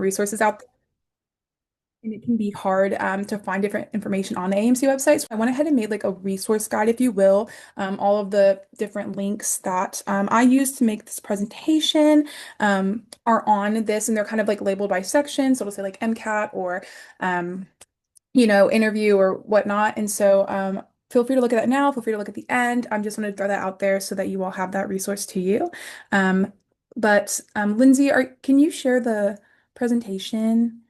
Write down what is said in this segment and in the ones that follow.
resources out there, and it can be hard to find different information on the AMC website. So I went ahead and made like a resource guide, if you will, all of the different links that I used to make this presentation are on this, and they're kind of like labeled by section. So it'll say like MCAT or um, interview or whatnot. And so feel free to look at that now. Feel free to look at the end. I'm just going to throw that out there so that you all have that resource to you. Um, but Lindsay, can you share the presentation?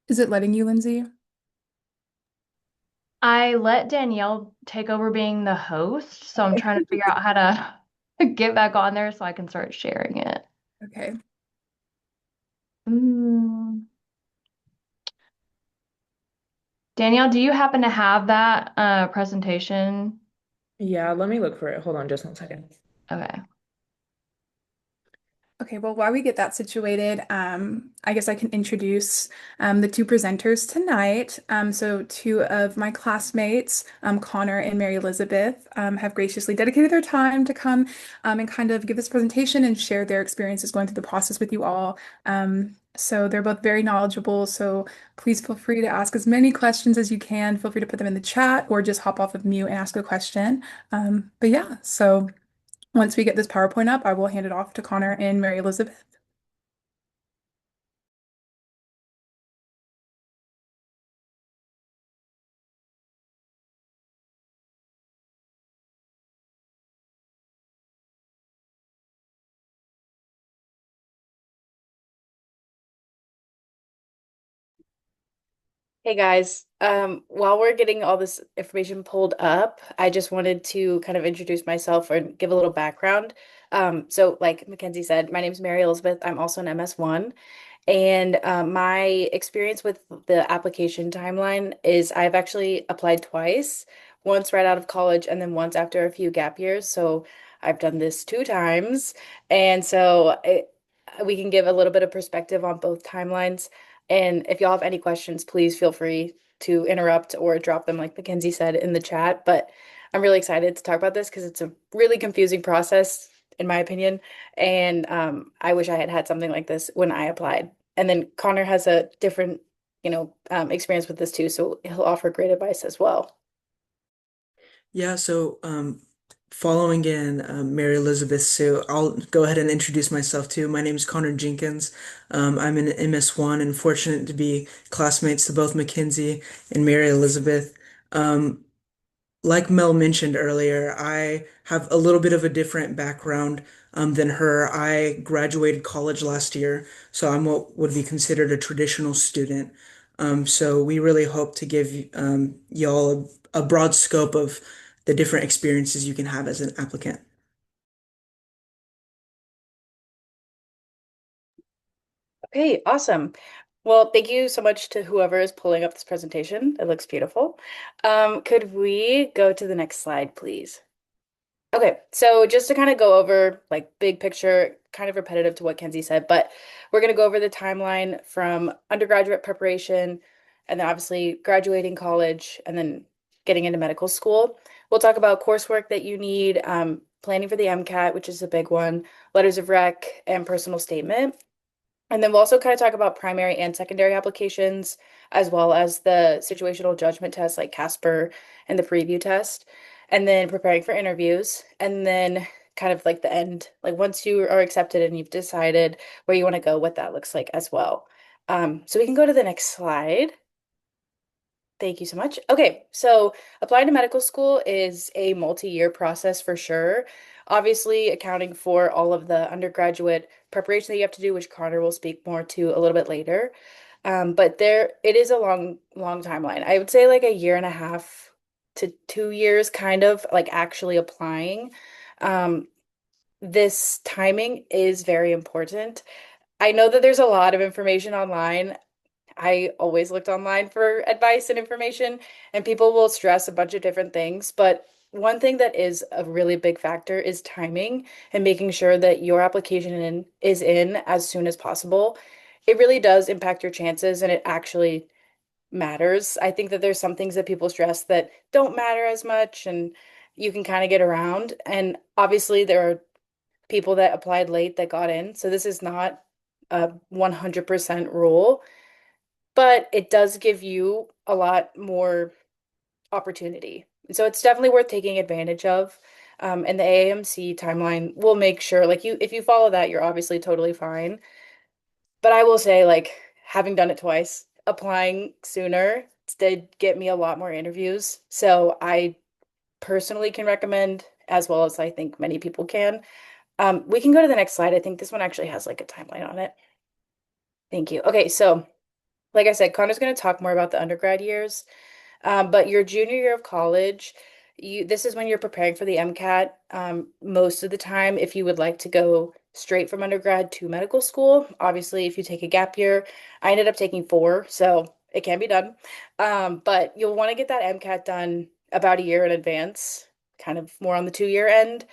Is it letting you, Lindsay? I let Danielle take over being the host, so I'm trying to figure out how to get back on there so I can start sharing it. Okay. Mm. Danielle, do you happen to have that presentation? Yeah, let me look for it. Hold on just one second. Okay. Okay, well, while we get that situated, I guess I can introduce the two presenters tonight. So, two of my classmates, Connor and Mary Elizabeth, have graciously dedicated their time to come and kind of give this presentation and share their experiences going through the process with you all. So, they're both very knowledgeable. So, please feel free to ask as many questions as you can. Feel free to put them in the chat or just hop off of mute and ask a question. But yeah, so. Once we get this PowerPoint up, I will hand it off to Connor and Mary Elizabeth. Hey guys, while we're getting all this information pulled up, I just wanted to kind of introduce myself and give a little background. So like Mackenzie said, my name is Mary Elizabeth. I'm also an MS1. And my experience with the application timeline is I've actually applied twice, once right out of college and then once after a few gap years. So I've done this two times. And so we can give a little bit of perspective on both timelines. And if y'all have any questions, please feel free to interrupt or drop them, like Mackenzie said, in the chat. But I'm really excited to talk about this because it's a really confusing process, in my opinion. And I wish I had had something like this when I applied. And then Connor has a different, experience with this too, so he'll offer great advice as well. Yeah, so following in Mary Elizabeth, so I'll go ahead and introduce myself too. My name is Connor Jenkins. I'm an MS1 and fortunate to be classmates to both Mackenzie and Mary Elizabeth. Um, like Mel mentioned earlier, I have a little bit of a different background than her. I graduated college last year, so I'm what would be considered a traditional student. So we really hope to give y'all a broad scope of the different experiences you can have as an applicant. Okay, awesome. Well, thank you so much to whoever is pulling up this presentation. It looks beautiful. Could we go to the next slide, please? Okay, so just to kind of go over like big picture, kind of repetitive to what Kenzie said, but we're going to go over the timeline from undergraduate preparation and then obviously graduating college and then getting into medical school. We'll talk about coursework that you need, planning for the MCAT, which is a big one, letters of rec, and personal statement. And then we'll also kind of talk about primary and secondary applications, as well as the situational judgment test like Casper and the preview test, and then preparing for interviews, and then kind of like the end, like once you are accepted and you've decided where you want to go, what that looks like as well. So we can go to the next slide. Thank you so much. Okay, so applying to medical school is a multi-year process for sure. Obviously, accounting for all of the undergraduate preparation that you have to do, which Connor will speak more to a little bit later. But it is a long timeline. I would say like a year and a half to 2 years, kind of like actually applying. Um, this timing is very important. I know that there's a lot of information online. I always looked online for advice and information, and people will stress a bunch of different things. But one thing that is a really big factor is timing and making sure that your is in as soon as possible. It really does impact your chances, and it actually matters. I think that there's some things that people stress that don't matter as much, and you can kind of get around. And obviously, there are people that applied late that got in. So this is not a 100% rule, but it does give you a lot more opportunity. So it's definitely worth taking advantage of. And the AMC timeline will make sure, like if you follow that, you're obviously totally fine. But I will say, like, having done it twice, applying sooner did get me a lot more interviews. So I personally can recommend, as well as I think many people can. We can go to the next slide. I think this one actually has like a timeline on it. Thank you. Okay, so like I said, Connor's going to talk more about the undergrad years. But your junior year of college, this is when you're preparing for the MCAT. Most of the time, if you would like to go straight from undergrad to medical school, obviously, if you take a gap year, I ended up taking 4, so it can be done. But you'll want to get that MCAT done about a year in advance, kind of more on the 2-year end.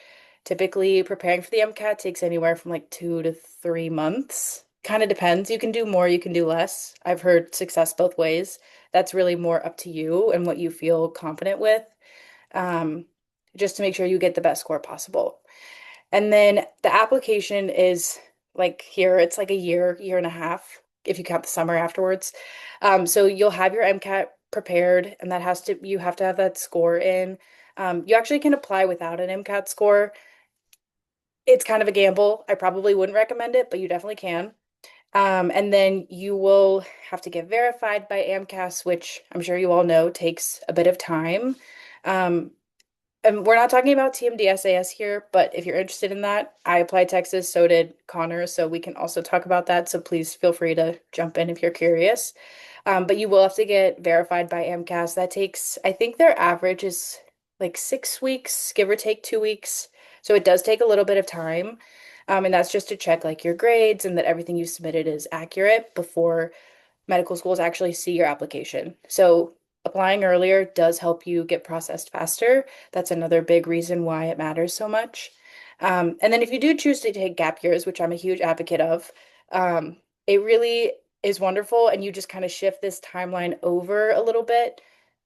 Typically, preparing for the MCAT takes anywhere from like 2 to 3 months. Kind of depends. You can do more, you can do less. I've heard success both ways. That's really more up to you and what you feel confident with, um, just to make sure you get the best score possible. And then the application is like here, it's like a year and a half if you count the summer afterwards. So you'll have your MCAT prepared, and you have to have that score in. You actually can apply without an MCAT score. It's kind of a gamble. I probably wouldn't recommend it, but you definitely can. And then you will have to get verified by AMCAS, which I'm sure you all know takes a bit of time. Um, and we're not talking about TMDSAS here, but if you're interested in that, I applied Texas, so did Connor, so we can also talk about that. So please feel free to jump in if you're curious. But you will have to get verified by AMCAS. That takes, I think their average is like 6 weeks, give or take 2 weeks. So it does take a little bit of time. And that's just to check like your grades and that everything you submitted is accurate before medical schools actually see your application. So applying earlier does help you get processed faster. That's another big reason why it matters so much. And then if you do choose to take gap years, which I'm a huge advocate of, um, it really is wonderful. And you just kind of shift this timeline over a little bit.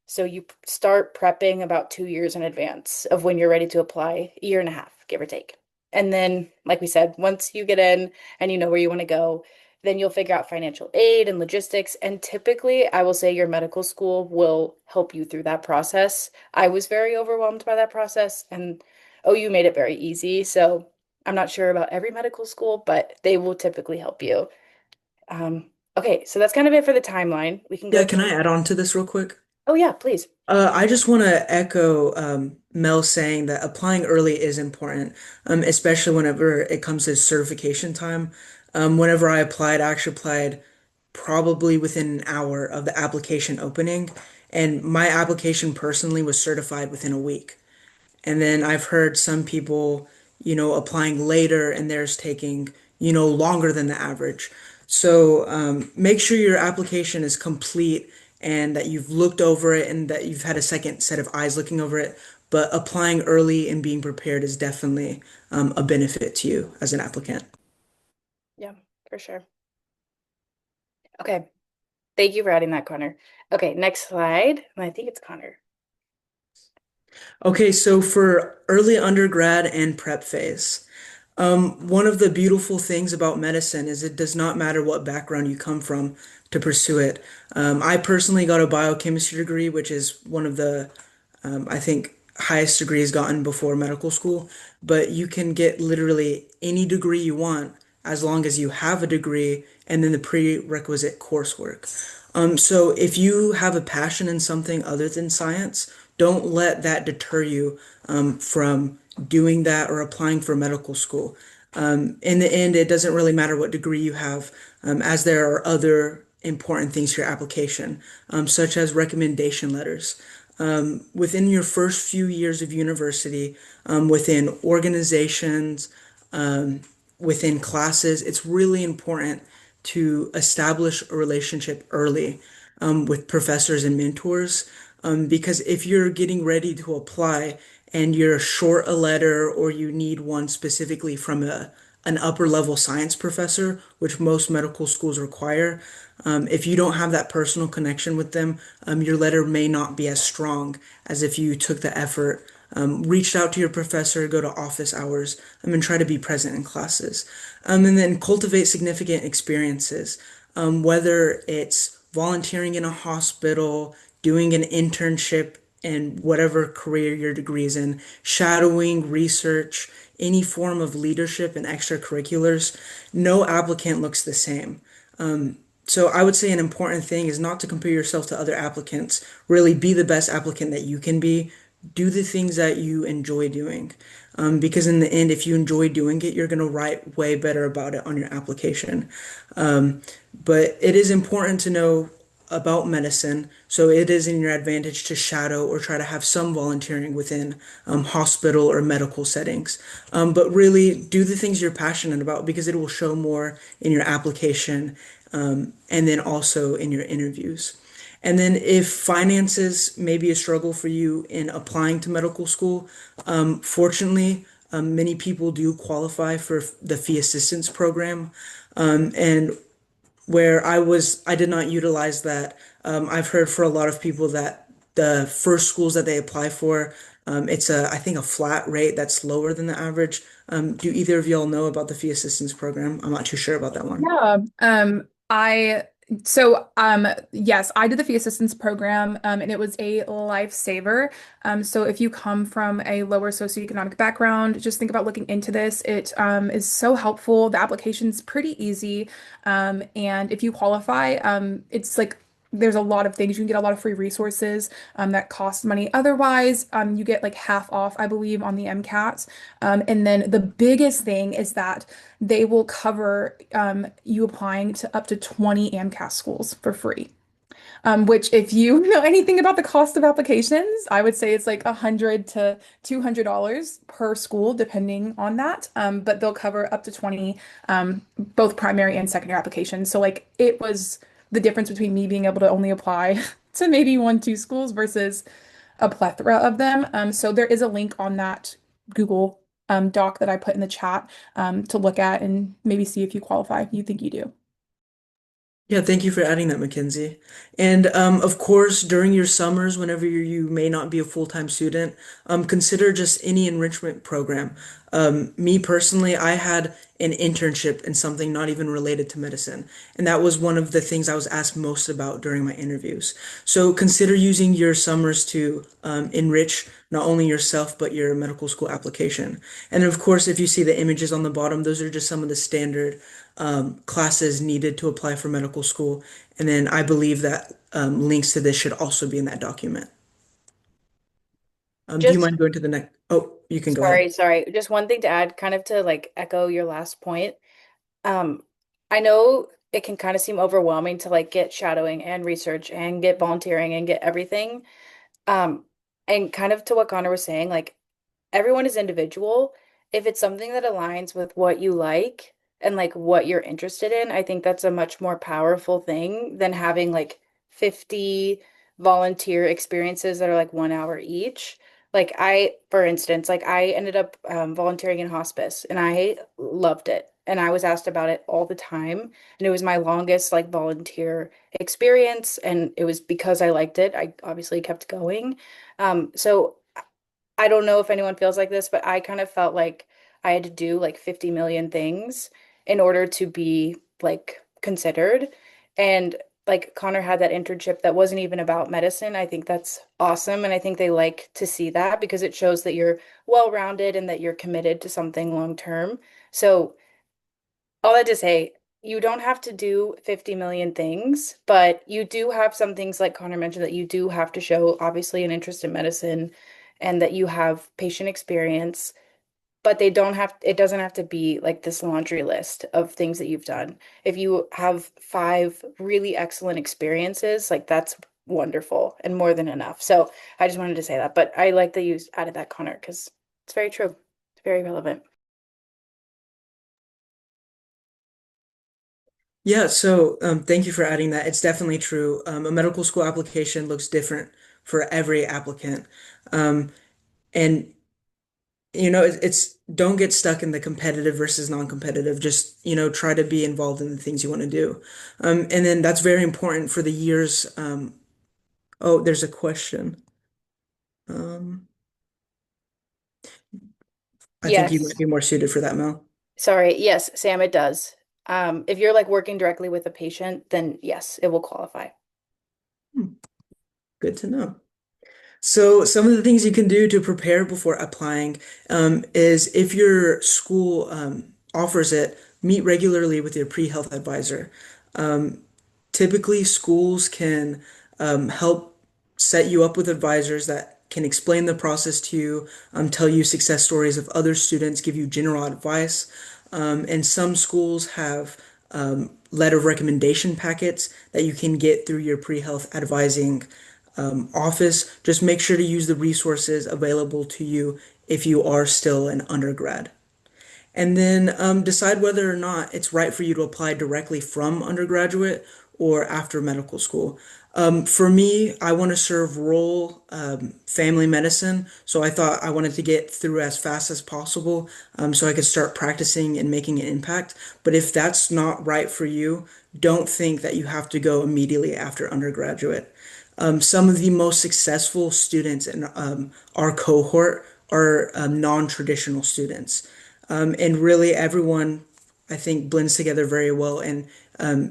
So you start prepping about 2 years in advance of when you're ready to apply, a year and a half, give or take. And then, like we said, once you get in and you know where you want to go, then you'll figure out financial aid and logistics. And typically, I will say your medical school will help you through that process. I was very overwhelmed by that process, and OU made it very easy. So I'm not sure about every medical school, but they will typically help you. Okay, so that's kind of it for the timeline. We can go Yeah, to, can I add on to this real quick? oh, yeah, please. I just want to echo Mel saying that applying early is important, especially whenever it comes to certification time. Whenever I actually applied probably within an hour of the application opening, and my application personally was certified within a week. And then I've heard some people, applying later and theirs taking, longer than the average. So make sure your application is complete and that you've looked over it and that you've had a second set of eyes looking over it. But applying early and being prepared is definitely a benefit to you as an applicant. Yeah, for sure. Okay, thank you for adding that, Connor. Okay, next slide. I think it's Connor. Okay, so for early undergrad and prep phase, one of the beautiful things about medicine is it does not matter what background you come from to pursue it. I personally got a biochemistry degree, which is one of the, I think, highest degrees gotten before medical school. But you can get literally any degree you want as long as you have a degree and then the prerequisite coursework. So if you have a passion in something other than science, don't let that deter you from doing that or applying for medical school. In the end, it doesn't really matter what degree you have, as there are other important things to your application, such as recommendation letters. Within your first few years of university, within organizations, um, within classes, it's really important to establish a relationship early with professors and mentors. Because if you're getting ready to apply and you're short a letter or you need one specifically from an upper level science professor, which most medical schools require, if you don't have that personal connection with them, your letter may not be as strong as if you took the effort, reached out to your professor, go to office hours, and try to be present in classes. And then cultivate significant experiences, whether it's volunteering in a hospital, doing an internship in whatever career your degree is in, shadowing, research, any form of leadership and extracurriculars. No applicant looks the same. So I would say an important thing is not to compare yourself to other applicants. Really be the best applicant that you can be. Do the things that you enjoy doing. Because in the end, if you enjoy doing it, you're going to write way better about it on your application. Um, but it is important to know about medicine, so it is in your advantage to shadow or try to have some volunteering within hospital or medical settings. But really do the things you're passionate about because it will show more in your application and then also in your interviews. And then if finances may be a struggle for you in applying to medical school, fortunately, many people do qualify for the fee assistance program. And where I did not utilize that. I've heard for a lot of people that the first schools that they apply for, it's I think a flat rate that's lower than the average. Do either of y'all know about the fee assistance program? I'm not too sure about that one. Yeah. I so yes, I did the fee assistance program, and it was a lifesaver. So if you come from a lower socioeconomic background, just think about looking into this. It is so helpful. The application's pretty easy. And if you qualify, it's like there's a lot of things. You can get a lot of free resources that cost money. Otherwise, you get like half off, I believe, on the MCATs. And then the biggest thing is that they will cover you applying to up to 20 AMCAS schools for free. Which, if you know anything about the cost of applications, I would say it's like $100 to $200 per school, depending on that. But they'll cover up to 20, both primary and secondary applications. So, like, it was the difference between me being able to only apply to maybe one, two schools versus a plethora of them. So there is a link on that Google doc that I put in the chat to look at and maybe see if you qualify, if you think you do. Yeah, thank you for adding that, Mackenzie. And of course, during your summers, whenever you may not be a full-time student, consider just any enrichment program. Me personally, I had an internship in something not even related to medicine, and that was one of the things I was asked most about during my interviews. So consider using your summers to enrich not only yourself, but your medical school application. And of course, if you see the images on the bottom, those are just some of the standard classes needed to apply for medical school. And then I believe that links to this should also be in that document. Do you Just mind going to the next? Oh, you can go ahead. sorry. Just one thing to add, kind of to like echo your last point. Um, I know it can kind of seem overwhelming to like get shadowing and research and get volunteering and get everything. Um, and kind of to what Connor was saying, like everyone is individual. If it's something that aligns with what you like and like what you're interested in, I think that's a much more powerful thing than having like 50 volunteer experiences that are like 1 hour each. Like for instance, like I ended up volunteering in hospice and I loved it. And I was asked about it all the time. And it was my longest like volunteer experience. And it was because I liked it. I obviously kept going. So I don't know if anyone feels like this, but I kind of felt like I had to do like 50 million things in order to be like considered. And like Connor had that internship that wasn't even about medicine. I think that's awesome. And I think they like to see that because it shows that you're well-rounded and that you're committed to something long term. So all that to say, you don't have to do 50 million things, but you do have some things like Connor mentioned that you do have to show obviously an interest in medicine and that you have patient experience. but it doesn't have to be like this laundry list of things that you've done. If you have 5 really excellent experiences, like that's wonderful and more than enough. So I just wanted to say that, but I like that you added that, Connor, because it's very true. It's very relevant. Yeah, so thank you for adding that. It's definitely true. A medical school application looks different for every applicant. And it's don't get stuck in the competitive versus non-competitive. Just, try to be involved in the things you want to do. And then that's very important for the years. Oh, there's a question. Um, I think you Yes. might be more suited for that, Mel. Sorry. Yes, Sam, it does. If you're like working directly with a patient, then yes, it will qualify. Hmm, good to know. So some of the things you can do to prepare before applying is if your school offers it, meet regularly with your pre-health advisor. Um, Typically, schools can help set you up with advisors that can explain the process to you, tell you success stories of other students, give you general advice. And some schools have letter of recommendation packets that you can get through your pre-health advising office. Just make sure to use the resources available to you if you are still an undergrad. And then decide whether or not it's right for you to apply directly from undergraduate or after medical school. For me, I want to serve rural family medicine, so I thought I wanted to get through as fast as possible so I could start practicing and making an impact. But if that's not right for you, don't think that you have to go immediately after undergraduate. Some of the most successful students in our cohort are non-traditional students. And really, everyone, I think, blends together very well. And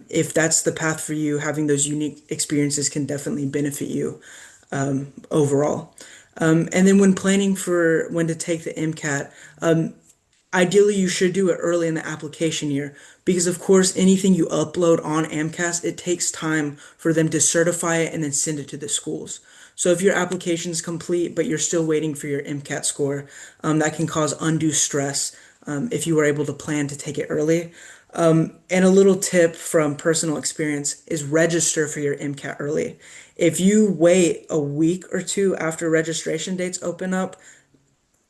if that's the path for you, having those unique experiences can definitely benefit you overall. And then when planning for when to take the MCAT, ideally, you should do it early in the application year because, of course, anything you upload on AMCAS, it takes time for them to certify it and then send it to the schools. So if your application is complete, but you're still waiting for your MCAT score, that can cause undue stress if you were able to plan to take it early. And a little tip from personal experience is register for your MCAT early. If you wait a week or two after registration dates open up,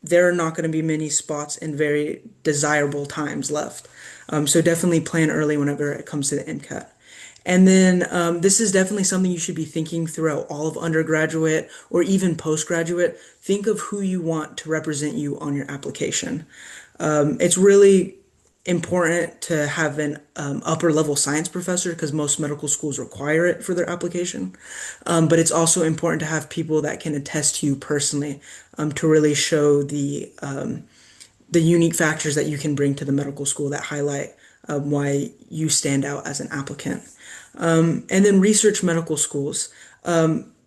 there are not going to be many spots and very desirable times left. So definitely plan early whenever it comes to the MCAT. And then this is definitely something you should be thinking throughout all of undergraduate or even postgraduate. Think of who you want to represent you on your application. It's really important to have an upper level science professor because most medical schools require it for their application. But it's also important to have people that can attest to you personally to really show the unique factors that you can bring to the medical school that highlight why you stand out as an applicant. And then research medical schools.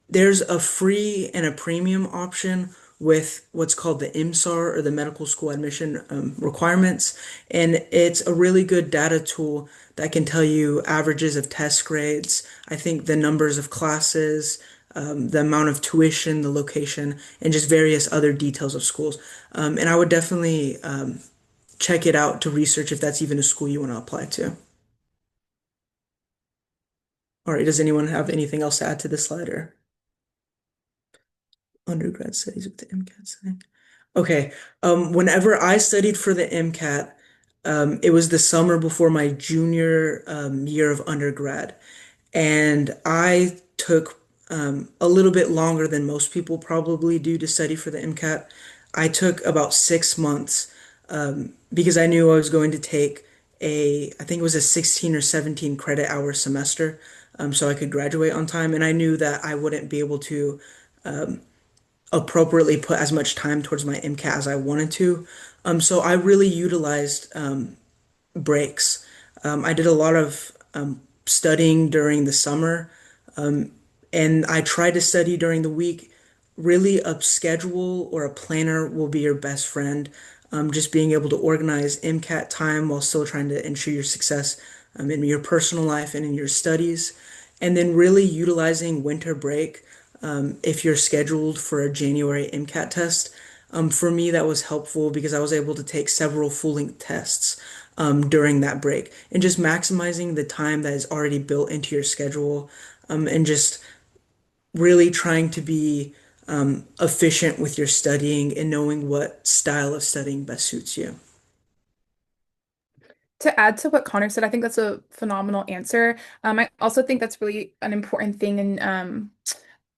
There's a free and a premium option with what's called the MSAR or the medical school admission requirements. And it's a really good data tool that can tell you averages of test grades, I think the numbers of classes, the amount of tuition, the location, and just various other details of schools. And I would definitely check it out to research if that's even a school you want to apply to. All right, does anyone have anything else to add to this slide or undergrad studies with the MCAT setting? Okay, whenever I studied for the MCAT, it was the summer before my junior year of undergrad, and I took a little bit longer than most people probably do to study for the MCAT. I took about 6 months because I knew I was going to take I think it was a 16 or 17 credit hour semester, so I could graduate on time, and I knew that I wouldn't be able to appropriately put as much time towards my MCAT as I wanted to. So I really utilized breaks. I did a lot of studying during the summer, and I tried to study during the week. Really, a schedule or a planner will be your best friend. Just being able to organize MCAT time while still trying to ensure your success in your personal life and in your studies. And then really utilizing winter break if you're scheduled for a January MCAT test. For me, that was helpful because I was able to take several full-length tests during that break and just maximizing the time that is already built into your schedule and just really trying to be efficient with your studying and knowing what style of studying best suits you. To add to what Connor said, I think that's a phenomenal answer. I also think that's really an important thing in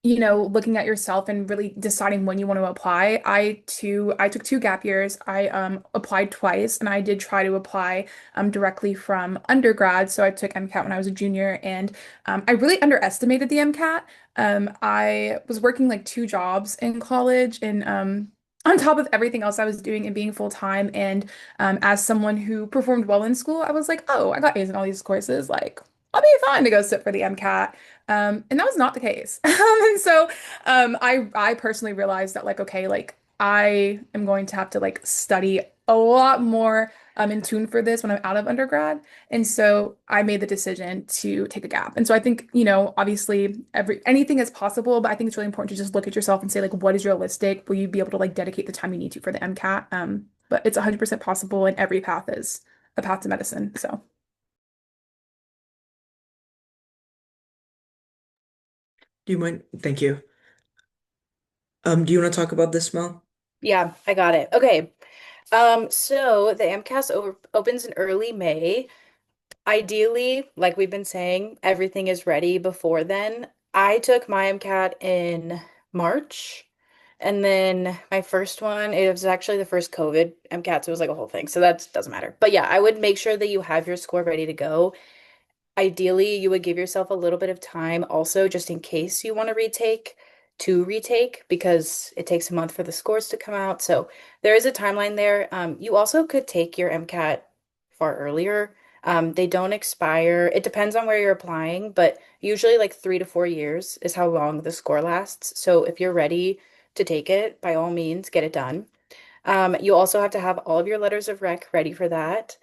looking at yourself and really deciding when you want to apply. I took 2 gap years. I applied twice and I did try to apply directly from undergrad. So I took MCAT when I was a junior and I really underestimated the MCAT. I was working like 2 jobs in college and on top of everything else I was doing and being full time. And as someone who performed well in school, I was like, oh, I got A's in all these courses. Like, I'll be fine to go sit for the MCAT. And that was not the case. And so I personally realized that like, okay, like I am going to have to like study a lot more in tune for this when I'm out of undergrad. And so I made the decision to take a gap. And so I think, obviously anything is possible, but I think it's really important to just look at yourself and say like, what is realistic? Will you be able to like dedicate the time you need to for the MCAT? But it's 100% possible and every path is a path to medicine. So Do you mind? Thank you. Do you want to talk about this, Mel? Yeah, I got it. Okay. So the AMCAS o opens in early May. Ideally, like we've been saying, everything is ready before then. I took my MCAT in March, and then my first one, it was actually the first COVID MCAT, so it was like a whole thing. So that doesn't matter. But yeah, I would make sure that you have your score ready to go. Ideally, you would give yourself a little bit of time also just in case you want to retake because it takes a month for the scores to come out. So there is a timeline there. You also could take your MCAT far earlier. They don't expire. It depends on where you're applying, but usually like 3 to 4 years is how long the score lasts. So if you're ready to take it, by all means, get it done. You also have to have all of your letters of rec ready for that,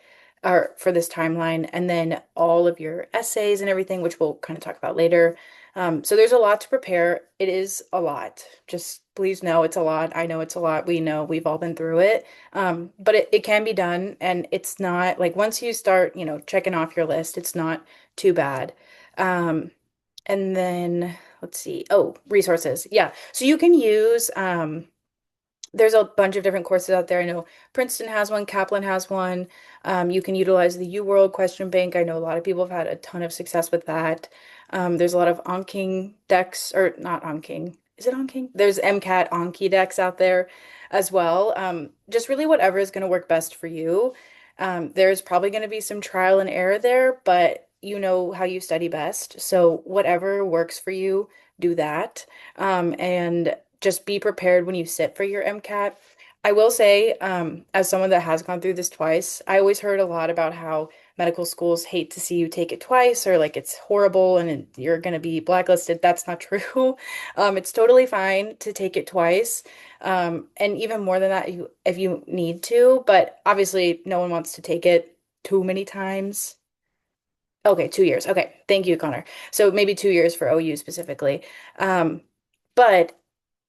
or for this timeline, and then all of your essays and everything, which we'll kind of talk about later. So there's a lot to prepare. It is a lot. Just please know it's a lot. I know it's a lot. We know we've all been through it. But it can be done, and it's not like once you start, checking off your list, it's not too bad. And then let's see. Oh, resources. Yeah. So you can use there's a bunch of different courses out there. I know Princeton has one, Kaplan has one. You can utilize the UWorld question bank. I know a lot of people have had a ton of success with that. There's a lot of Onking decks, or not Onking. Is it Onking? There's MCAT Anki decks out there as well. Just really whatever is going to work best for you. There's probably going to be some trial and error there, but you know how you study best. So whatever works for you, do that. And just be prepared when you sit for your MCAT. I will say, as someone that has gone through this twice, I always heard a lot about how medical schools hate to see you take it twice or like it's horrible and you're going to be blacklisted. That's not true. It's totally fine to take it twice. And even more than that, if you need to, but obviously no one wants to take it too many times. Okay, 2 years. Okay, thank you, Connor. So maybe 2 years for OU specifically. Um, but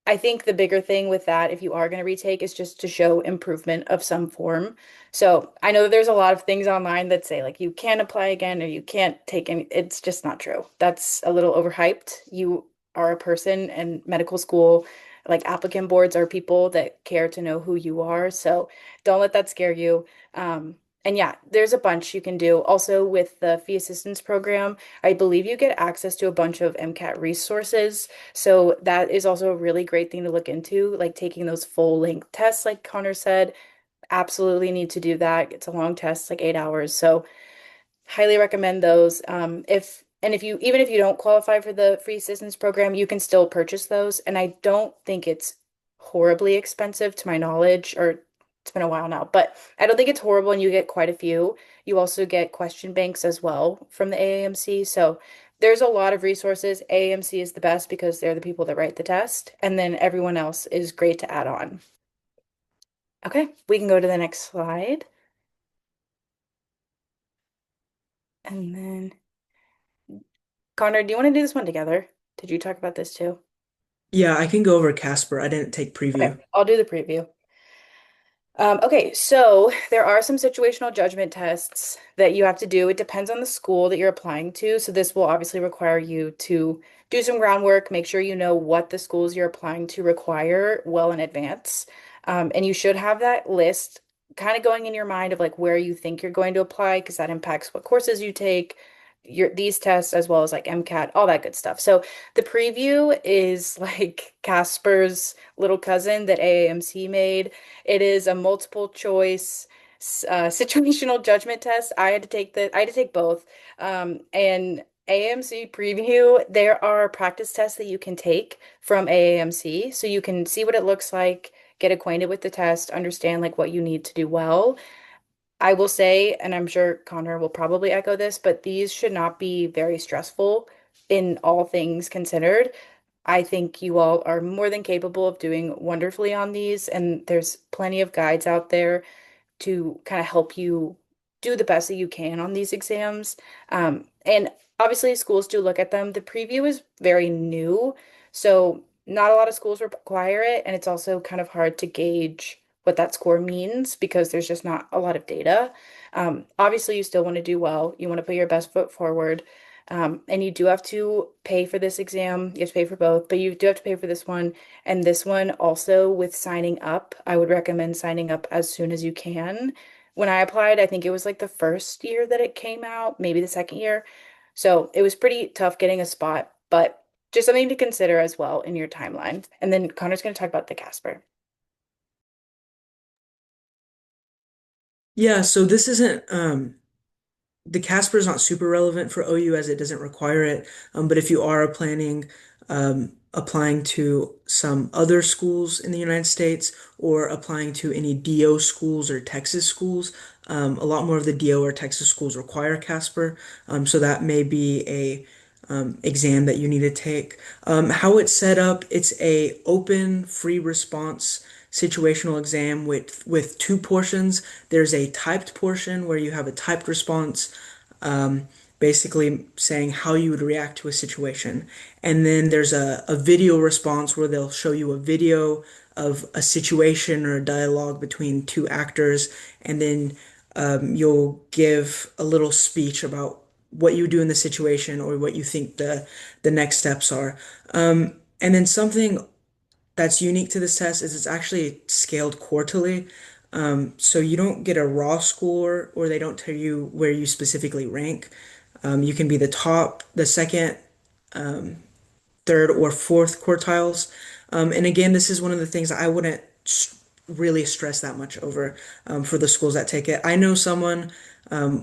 I think the bigger thing with that, if you are going to retake, is just to show improvement of some form. So I know there's a lot of things online that say like you can't apply again or you can't take any. It's just not true. That's a little overhyped. You are a person, and medical school, like applicant boards, are people that care to know who you are. So don't let that scare you. And yeah, there's a bunch you can do. Also, with the fee assistance program, I believe you get access to a bunch of MCAT resources. So that is also a really great thing to look into, like taking those full length tests, like Connor said. Absolutely need to do that. It's a long test, like 8 hours. So highly recommend those. If you even if you don't qualify for the free assistance program, you can still purchase those. And I don't think it's horribly expensive to my knowledge, or it's been a while now, but I don't think it's horrible and you get quite a few. You also get question banks as well from the AAMC. So there's a lot of resources. AAMC is the best because they're the people that write the test, and then everyone else is great to add on. Okay, we can go to the next slide. And then Connor, do you want to do this one together? Did you talk about this too? Yeah, I can go over Casper. I didn't take Okay, preview. I'll do the preview. Okay, so there are some situational judgment tests that you have to do. It depends on the school that you're applying to. So this will obviously require you to do some groundwork, make sure you know what the schools you're applying to require well in advance. And you should have that list kind of going in your mind of like where you think you're going to apply, because that impacts what courses you take, these tests, as well as like MCAT, all that good stuff. So the preview is like Casper's little cousin that AAMC made. It is a multiple choice situational judgment test. I had to take both. And AMC preview, there are practice tests that you can take from AAMC, so you can see what it looks like, get acquainted with the test, understand like what you need to do well. I will say, and I'm sure Connor will probably echo this, but these should not be very stressful in all things considered. I think you all are more than capable of doing wonderfully on these, and there's plenty of guides out there to kind of help you do the best that you can on these exams. And obviously, schools do look at them. The preview is very new, so not a lot of schools require it, and it's also kind of hard to gauge what that score means because there's just not a lot of data. Obviously, you still want to do well. You want to put your best foot forward. And you do have to pay for this exam. You have to pay for both, but you do have to pay for this one. And this one also with signing up, I would recommend signing up as soon as you can. When I applied, I think it was like the first year that it came out, maybe the second year. So it was pretty tough getting a spot, but just something to consider as well in your timeline. And then Connor's going to talk about the Casper. Yeah, so this isn't the Casper is not super relevant for OU as it doesn't require it. But if you are planning applying to some other schools in the United States or applying to any DO schools or Texas schools, a lot more of the DO or Texas schools require Casper. So that may be a exam that you need to take. How it's set up, it's a open, free response situational exam with two portions. There's a typed portion where you have a typed response, um, basically saying how you would react to a situation. And then there's a video response where they'll show you a video of a situation or a dialogue between two actors, and then you'll give a little speech about what you do in the situation or what you think the next steps are. And then something that's unique to this test is it's actually scaled quarterly. So you don't get a raw score or they don't tell you where you specifically rank. You can be the top, the second, third, or fourth quartiles. And again, this is one of the things I wouldn't really stress that much over for the schools that take it. I know someone,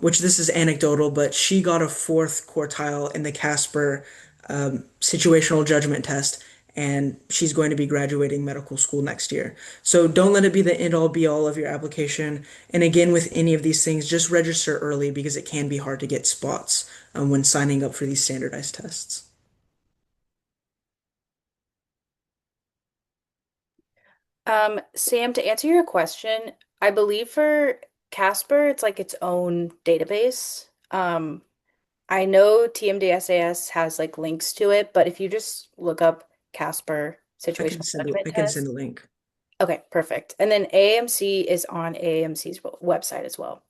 which this is anecdotal, but she got a fourth quartile in the Casper situational judgment test, and she's going to be graduating medical school next year. So don't let it be the end all be all of your application. And again, with any of these things, just register early because it can be hard to get spots when signing up for these standardized tests. Sam, to answer your question, I believe for Casper, it's like its own database. I know TMDSAS has like links to it, but if you just look up Casper situational judgment I can send test, a link. okay, perfect. And then AMC is on AMC's website as well.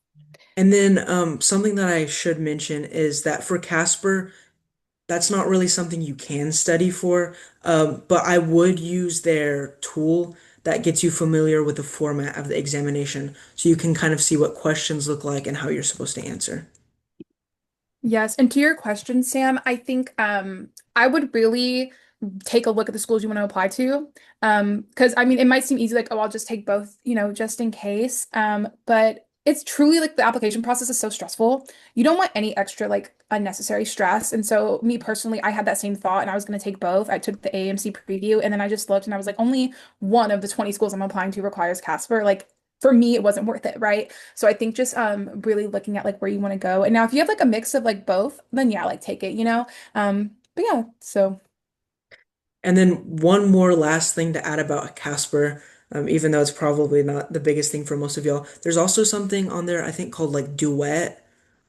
And then something that I should mention is that for Casper, that's not really something you can study for, but I would use their tool that gets you familiar with the format of the examination so you can kind of see what questions look like and how you're supposed to answer. Yes, and to your question, Sam, I think I would really take a look at the schools you want to apply to. Because I mean it might seem easy like, oh, I'll just take both, just in case. But it's truly like the application process is so stressful. You don't want any extra like unnecessary stress. And so me personally, I had that same thought and I was going to take both. I took the AMC preview and then I just looked and I was like, only one of the 20 schools I'm applying to requires Casper. Like for me, it wasn't worth it, right? So I think just really looking at like where you want to go. And now if you have like a mix of like both, then yeah, like take it. But yeah, so And then one more last thing to add about Casper, even though it's probably not the biggest thing for most of y'all, there's also something on there I think called like Duet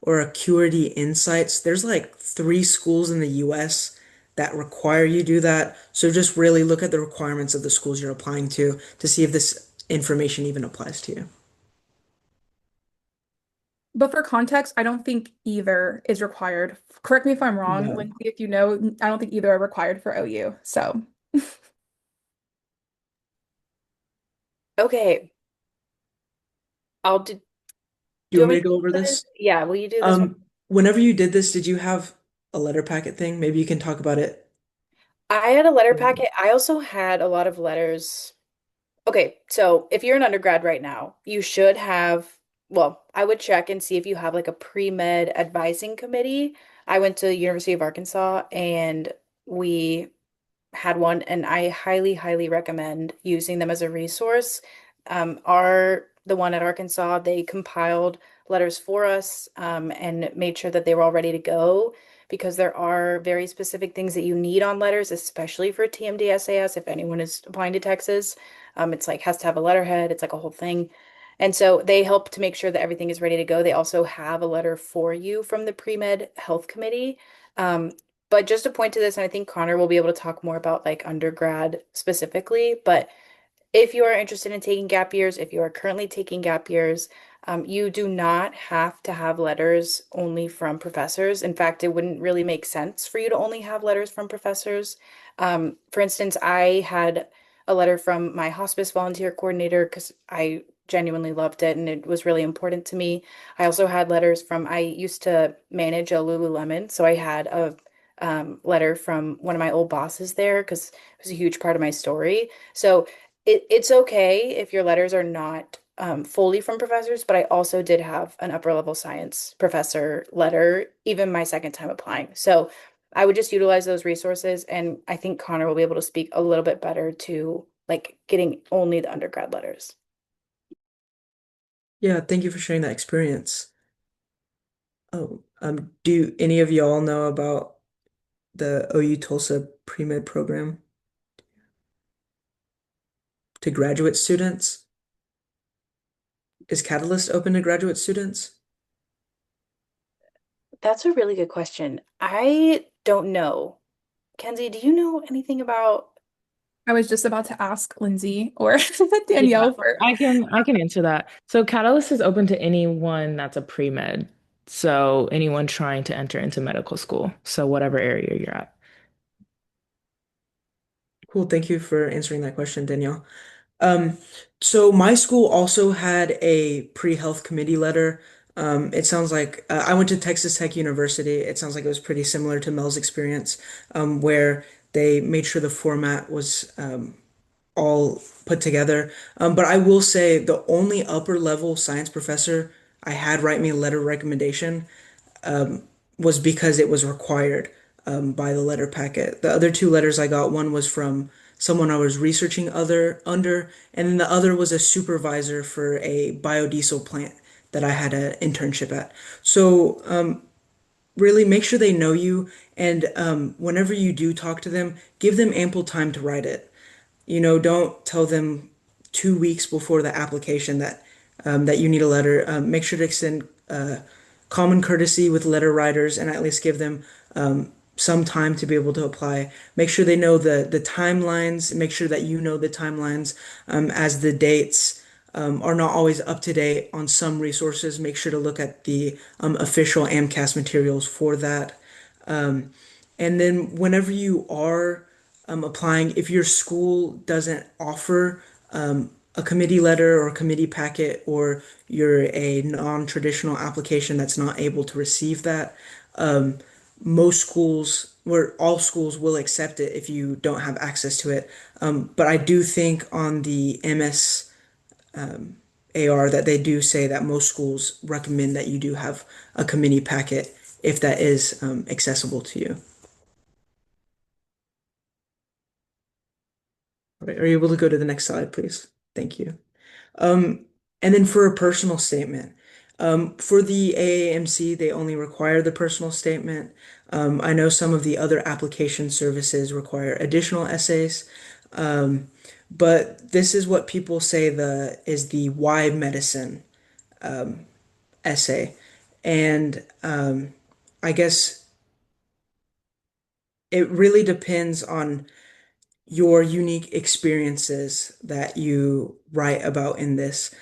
or Acuity Insights. There's like three schools in the US that require you do that. So just really look at the requirements of the schools you're applying to see if this information even applies to you. But for context, I don't think either is required. Correct me if I'm wrong, No. Lindsay, if you know, I don't think either are required for OU. So Okay, I'll do. Do Do you you want want me me to go over to do this? this? Yeah, will you do this one? Whenever you did this, did you have a letter packet thing? Maybe you can talk about it. I had a letter packet. I also had a lot of letters. Okay, so if you're an undergrad right now, you should have, well, I would check and see if you have like a pre-med advising committee. I went to University of Arkansas and we had one, and I highly, highly recommend using them as a resource. The one at Arkansas, they compiled letters for us, and made sure that they were all ready to go because there are very specific things that you need on letters, especially for TMD SAS. If anyone is applying to Texas, it's like has to have a letterhead. It's like a whole thing. And so they help to make sure that everything is ready to go. They also have a letter for you from the pre-med health committee. Um, but just to point to this, and I think Connor will be able to talk more about like undergrad specifically, but if you are interested in taking gap years, if you are currently taking gap years, you do not have to have letters only from professors. In fact, it wouldn't really make sense for you to only have letters from professors. For instance, I had a letter from my hospice volunteer coordinator because I genuinely loved it and it was really important to me. I also had letters from, I used to manage a Lululemon, so I had a letter from one of my old bosses there because it was a huge part of my story. So it's okay if your letters are not fully from professors, but I also did have an upper level science professor letter, even my second time applying. So I would just utilize those resources, and I think Connor will be able to speak a little bit better to like getting only the undergrad letters. Yeah, thank you for sharing that experience. Oh, do any of y'all know about the OU Tulsa pre-med program to graduate students? Is Catalyst open to graduate students? That's a really good question. I don't know. Kenzie, do you know anything about? I was just about to ask Lindsay or Yeah, Danielle for. I can answer that. So Catalyst is open to anyone that's a pre-med. So anyone trying to enter into medical school. So whatever area you're at. Cool, thank you for answering that question, Danielle. Um, so my school also had a pre-health committee letter. It sounds like I went to Texas Tech University. It sounds like it was pretty similar to Mel's experience, where they made sure the format was all put together. But I will say the only upper level science professor I had write me a letter of recommendation was because it was required by the letter packet. The other two letters I got, one was from someone I was researching under, and then the other was a supervisor for a biodiesel plant that I had an internship at. So really make sure they know you, and whenever you do talk to them, give them ample time to write it. Don't tell them 2 weeks before the application that you need a letter. Make sure to extend common courtesy with letter writers and at least give them some time to be able to apply. Make sure they know the timelines. Make sure that you know the timelines as the dates are not always up to date on some resources. Make sure to look at the official AMCAS materials for that. And then whenever you are applying, if your school doesn't offer a committee letter or a committee packet, or you're a non-traditional application that's not able to receive that, most schools, where all schools will accept it if you don't have access to it. But I do think on the MS AR that they do say that most schools recommend that you do have a committee packet if that is accessible to you. All right, are you able to go to the next slide, please? Thank you. Um, and then for a personal statement, for the AAMC, they only require the personal statement. I know some of the other application services require additional essays, um, but this is what people say is the why medicine essay. And I guess it really depends on your unique experiences that you write about in this.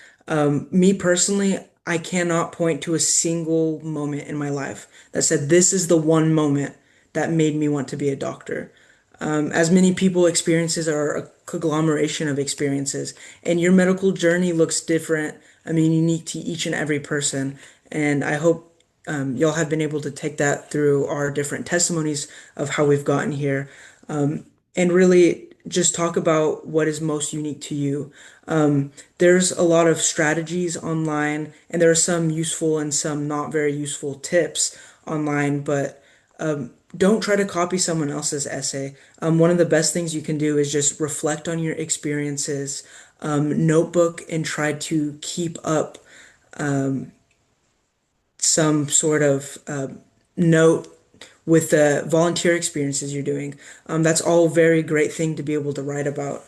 Me personally, I cannot point to a single moment in my life that said this is the one moment that made me want to be a doctor. As many people, experiences are a conglomeration of experiences, and your medical journey looks different. I mean, unique to each and every person. And I hope y'all have been able to take that through our different testimonies of how we've gotten here, and really just talk about what is most unique to you. There's a lot of strategies online, and there are some useful and some not very useful tips online, but don't try to copy someone else's essay. One of the best things you can do is just reflect on your experiences, notebook, and try to keep up some sort of note with the volunteer experiences you're doing. That's all very great thing to be able to write about.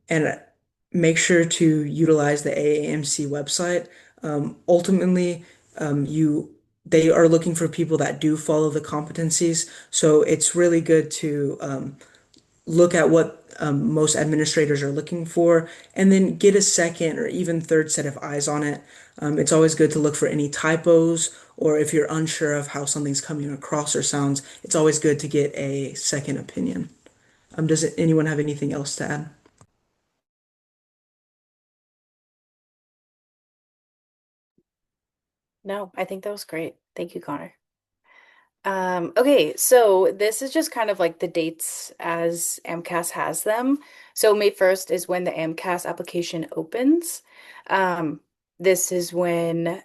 And make sure to utilize the AAMC website. Ultimately, they are looking for people that do follow the competencies. So it's really good to look at what most administrators are looking for, and then get a second or even third set of eyes on it. It's always good to look for any typos, or if you're unsure of how something's coming across or sounds, it's always good to get a second opinion. Does anyone have anything else to add? No, I think that was great. Thank you, Connor. Okay, so this is just kind of like the dates as AMCAS has them. So May 1st is when the AMCAS application opens. Um, this is when,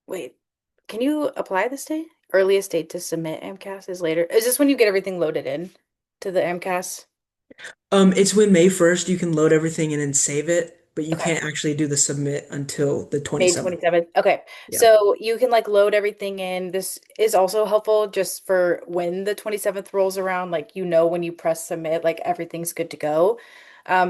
wait, can you apply this day? Earliest date to submit AMCAS is later. Is this when you get everything loaded in to the AMCAS? It's when May 1st you can load everything in and save it, but you Okay. can't actually do the submit until the May 27th. 27th. Okay. Yeah. So you can like load everything in. This is also helpful just for when the 27th rolls around, like you know when you press submit, like everything's good to go.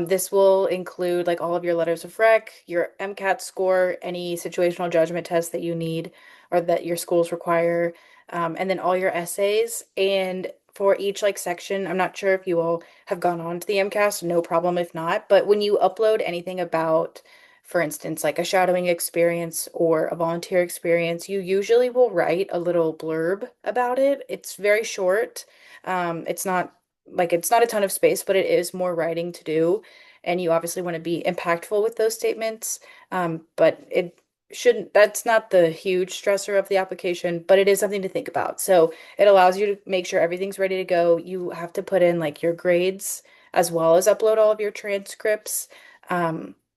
This will include like all of your letters of rec, your MCAT score, any situational judgment tests that you need or that your schools require, and then all your essays. And for each like section, I'm not sure if you all have gone on to the MCAS, no problem if not, but when you upload anything about, for instance, like a shadowing experience or a volunteer experience, you usually will write a little blurb about it. It's very short. It's not it's not a ton of space, but it is more writing to do. And you obviously want to be impactful with those statements. But it shouldn't, that's not the huge stressor of the application, but it is something to think about. So it allows you to make sure everything's ready to go. You have to put in like your grades as well as upload all of your transcripts.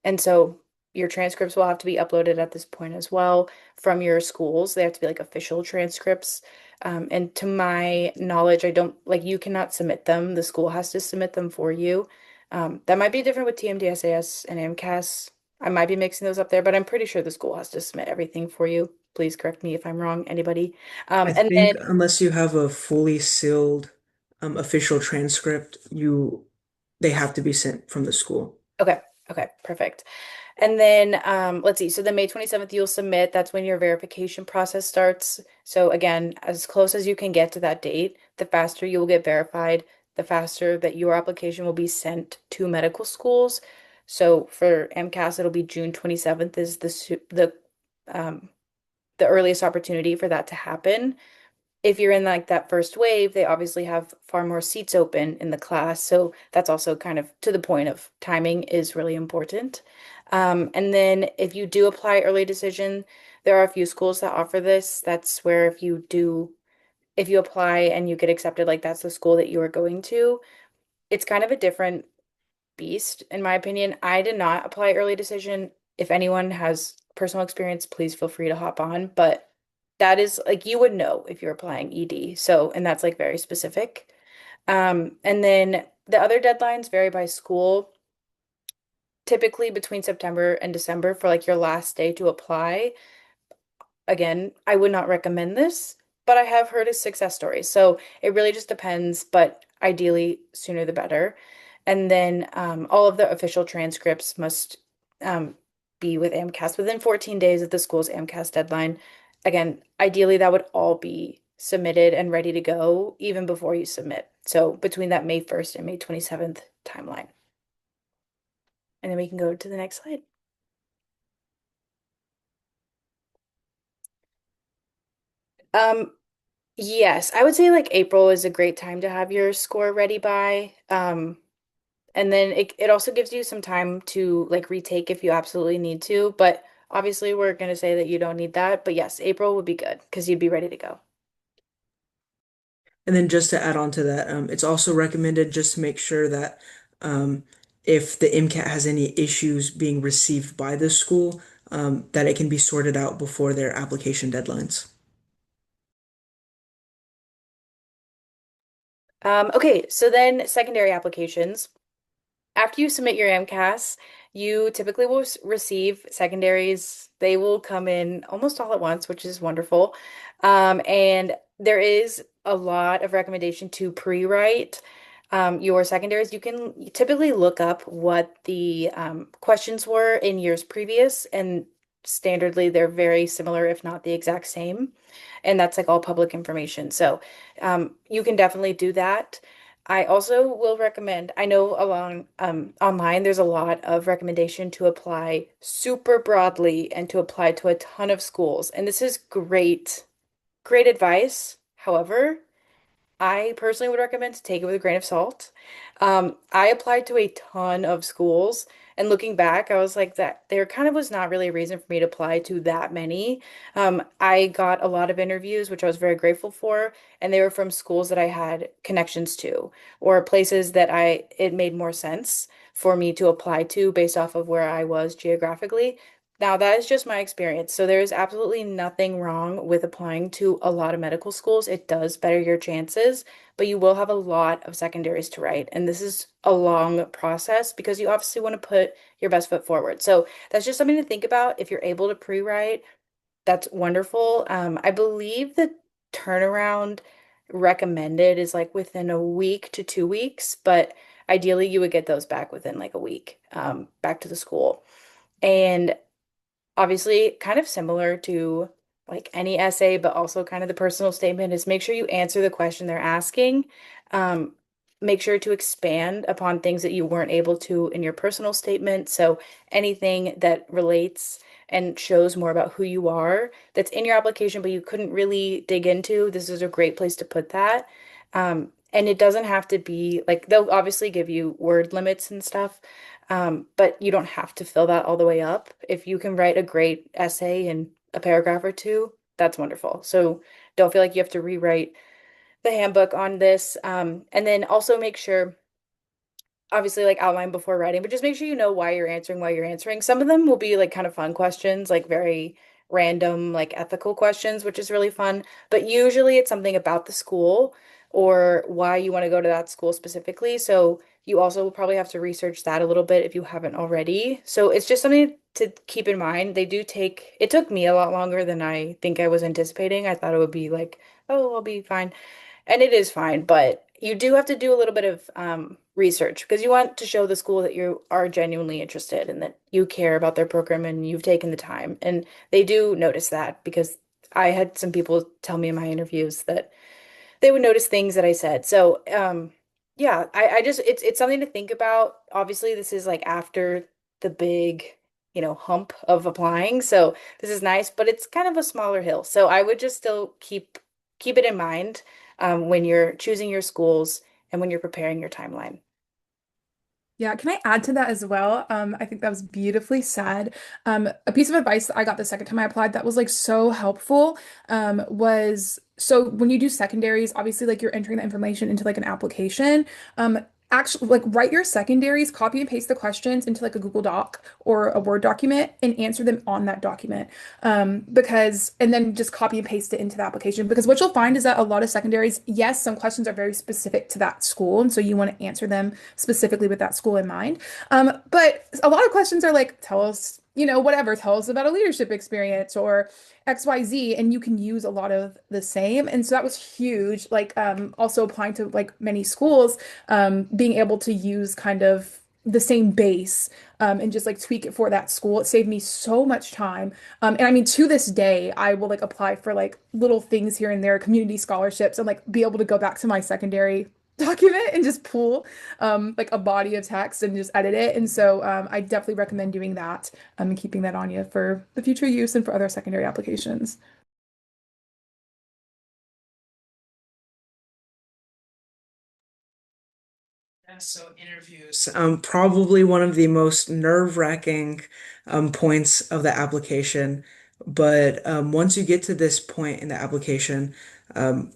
And so your transcripts will have to be uploaded at this point as well from your schools. They have to be like official transcripts. And to my knowledge, I don't like you cannot submit them. The school has to submit them for you. That might be different with TMDSAS and AMCAS. I might be mixing those up there, but I'm pretty sure the school has to submit everything for you. Please correct me if I'm wrong, anybody. I And then think unless you have a fully sealed official transcript, they have to be sent from the school. okay, okay, perfect. And then let's see. So the May 27th you'll submit. That's when your verification process starts. So again, as close as you can get to that date, the faster you will get verified, the faster that your application will be sent to medical schools. So for MCAS, it'll be June 27th is um, the earliest opportunity for that to happen. If you're in like that first wave, they obviously have far more seats open in the class. So that's also kind of to the point of timing is really important. And then if you do apply early decision, there are a few schools that offer this. That's where if you apply and you get accepted, like that's the school that you are going to. It's kind of a different beast, in my opinion. I did not apply early decision. If anyone has personal experience, please feel free to hop on. But that is like you would know if you're applying ED. So, and that's like very specific. And then the other deadlines vary by school, typically between September and December for like your last day to apply. Again, I would not recommend this, but I have heard a success story. So it really just depends, but ideally sooner the better. And then all of the official transcripts must um, be with AMCAS within 14 days of the school's AMCAS deadline. Again, ideally that would all be submitted and ready to go even before you submit. So between that May 1st and May 27th timeline. And then we can go to the next slide. Yes, I would say like April is a great time to have your score ready by. And then it also gives you some time to like retake if you absolutely need to. But obviously, we're going to say that you don't need that. But yes, April would be good because you'd be ready to go. And then just to add on to that, it's also recommended just to make sure that um, if the MCAT has any issues being received by the school, that it can be sorted out before their application deadlines. Okay, so then secondary applications. After you submit your AMCAS, you typically will receive secondaries. They will come in almost all at once, which is wonderful. And there is a lot of recommendation to pre-write your secondaries. You can typically look up what the questions were in years previous, and standardly they're very similar, if not the exact same. And that's like all public information. So you can definitely do that. I also will recommend, I know along online there's a lot of recommendation to apply super broadly and to apply to a ton of schools. And this is great, great advice. However, I personally would recommend to take it with a grain of salt. I applied to a ton of schools, and looking back, I was like that there kind of was not really a reason for me to apply to that many. I got a lot of interviews, which I was very grateful for, and they were from schools that I had connections to, or places that it made more sense for me to apply to based off of where I was geographically. Now, that is just my experience. So there is absolutely nothing wrong with applying to a lot of medical schools. It does better your chances, but you will have a lot of secondaries to write. And this is a long process because you obviously want to put your best foot forward. So that's just something to think about. If you're able to pre-write, that's wonderful. I believe the turnaround recommended is like within a week to 2 weeks, but ideally you would get those back within like a week, back to the school. And obviously kind of similar to like any essay, but also kind of the personal statement is make sure you answer the question they're asking. Um, Make sure to expand upon things that you weren't able to in your personal statement. So anything that relates and shows more about who you are that's in your application, but you couldn't really dig into, this is a great place to put that. And it doesn't have to be like they'll obviously give you word limits and stuff, but you don't have to fill that all the way up. If you can write a great essay in a paragraph or two, that's wonderful. So don't feel like you have to rewrite the handbook on this. And then also make sure, obviously, like outline before writing, but just make sure you know why you're answering, why you're answering. Some of them will be like kind of fun questions, like very random, like ethical questions, which is really fun. But usually it's something about the school or why you want to go to that school specifically. So you also will probably have to research that a little bit if you haven't already. So it's just something to keep in mind. It took me a lot longer than I think I was anticipating. I thought it would be like, oh, I'll be fine. And it is fine, but you do have to do a little bit of research because you want to show the school that you are genuinely interested and that you care about their program and you've taken the time. And they do notice that because I had some people tell me in my interviews that they would notice things that I said. So, yeah, I just it's something to think about. Obviously, this is like after the big, hump of applying. So this is nice, but it's kind of a smaller hill. So I would just still keep it in mind when you're choosing your schools and when you're preparing your timeline. Yeah, can I add to that as well? I think that was beautifully said. A piece of advice that I got the second time I applied that was like so helpful, was so when you do secondaries, obviously like you're entering the information into like an application. Actually like write your secondaries, copy and paste the questions into like a Google Doc or a Word document and answer them on that document. Because and then just copy and paste it into the application because what you'll find is that a lot of secondaries, yes, some questions are very specific to that school, and so you want to answer them specifically with that school in mind. But a lot of questions are like, tell us, whatever, tell us about a leadership experience or XYZ, and you can use a lot of the same. And so that was huge. Like, also applying to like many schools, being able to use kind of the same base and just like tweak it for that school. It saved me so much time. And I mean, to this day, I will like apply for like little things here and there, community scholarships, and like be able to go back to my secondary document and just pull like a body of text and just edit it. And so I definitely recommend doing that and keeping that on you for the future use and for other secondary applications. Yeah, so interviews, probably one of the most nerve-wracking points of the application. But once you get to this point in the application, um,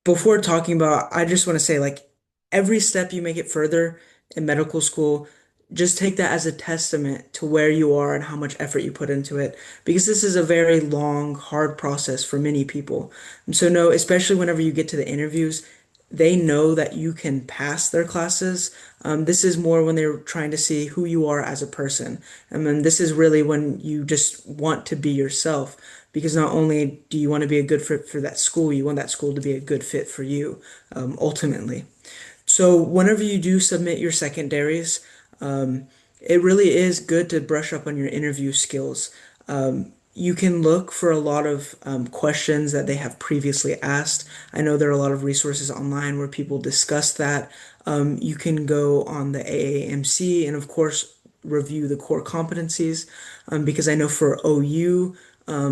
before talking about, I just want to say like every step you make it further in medical school, just take that as a testament to where you are and how much effort you put into it. Because this is a very long, hard process for many people. And so no, especially whenever you get to the interviews, they know that you can pass their classes. This is more when they're trying to see who you are as a person. And then this is really when you just want to be yourself. Because not only do you want to be a good fit for that school, you want that school to be a good fit for you, ultimately. So whenever you do submit your secondaries, it really is good to brush up on your interview skills. You can look for a lot of questions that they have previously asked. I know there are a lot of resources online where people discuss that. You can go on the AAMC and, of course, review the core competencies because I know for OU,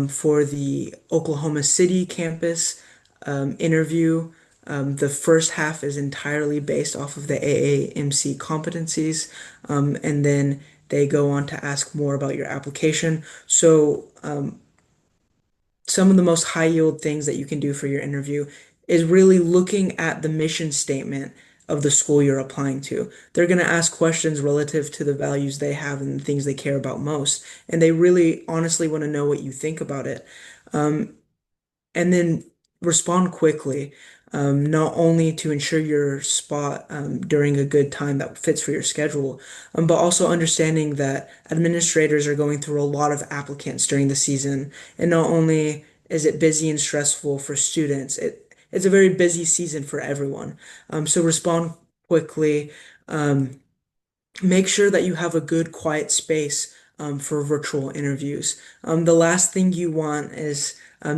for the Oklahoma City campus interview, the first half is entirely based off of the AAMC competencies, and then they go on to ask more about your application. So, some of the most high yield things that you can do for your interview is really looking at the mission statement of the school you're applying to. They're going to ask questions relative to the values they have and the things they care about most, and they really honestly want to know what you think about it. Um, and then respond quickly, not only to ensure your spot during a good time that fits for your schedule, but also understanding that administrators are going through a lot of applicants during the season, and not only is it busy and stressful for students, it's a very busy season for everyone. So respond quickly. Um, Make sure that you have a good quiet space for virtual interviews. The last thing you want is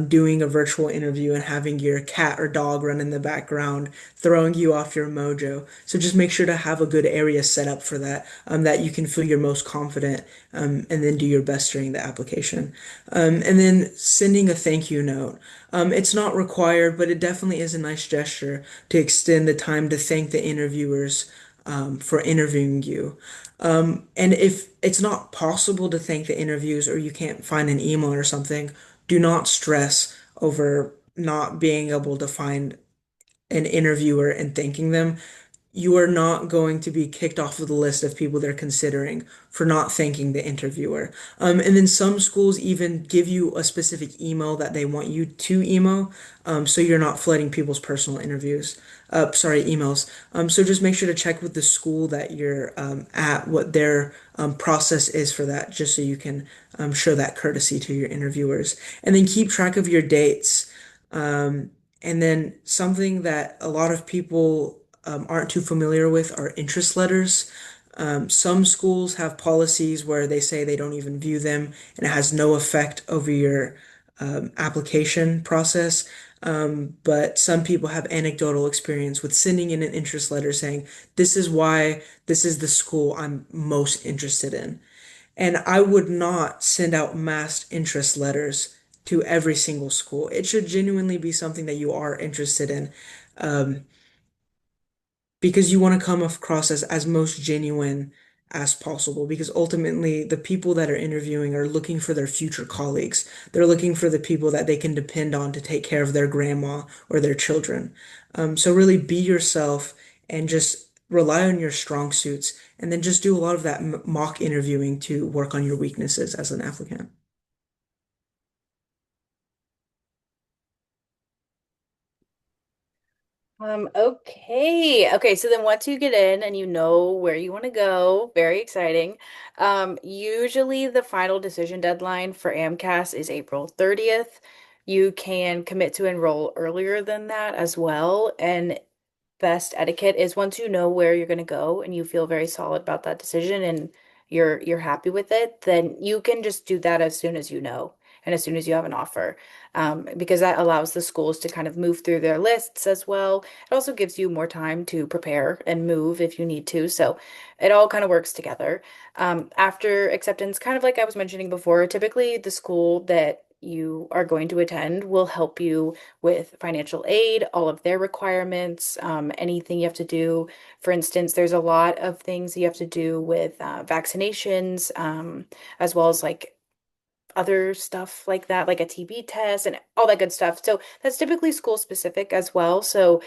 doing a virtual interview and having your cat or dog run in the background, throwing you off your mojo. So just make sure to have a good area set up for that, that you can feel your most confident, and then do your best during the application. And then sending a thank you note. It's not required, but it definitely is a nice gesture to extend the time to thank the interviewers for interviewing you. And if it's not possible to thank the interviews or you can't find an email or something, do not stress over not being able to find an interviewer and thanking them. You are not going to be kicked off of the list of people they're considering for not thanking the interviewer. And then some schools even give you a specific email that they want you to email, so you're not flooding people's personal interviews. Sorry, emails. So just make sure to check with the school that you're at what their process is for that, just so you can show that courtesy to your interviewers. And then keep track of your dates. Um, and then something that a lot of people aren't too familiar with are interest letters. Some schools have policies where they say they don't even view them and it has no effect over your application process. But some people have anecdotal experience with sending in an interest letter saying, this is why this is the school I'm most interested in. And I would not send out mass interest letters to every single school. It should genuinely be something that you are interested in. Um, because you want to come across as most genuine as possible because ultimately the people that are interviewing are looking for their future colleagues. They're looking for the people that they can depend on to take care of their grandma or their children. So really be yourself and just rely on your strong suits and then just do a lot of that mock interviewing to work on your weaknesses as an applicant. Okay. So then once you get in and you know where you want to go, very exciting. Usually the final decision deadline for AMCAS is April 30th. You can commit to enroll earlier than that as well. And best etiquette is once you know where you're going to go and you feel very solid about that decision and you're happy with it, then you can just do that as soon as you know and as soon as you have an offer. Because that allows the schools to kind of move through their lists as well. It also gives you more time to prepare and move if you need to. So it all kind of works together. After acceptance, kind of like I was mentioning before, typically the school that you are going to attend will help you with financial aid, all of their requirements, anything you have to do. For instance, there's a lot of things you have to do with vaccinations, as well as like other stuff like that, like a TB test and all that good stuff. So that's typically school specific as well. So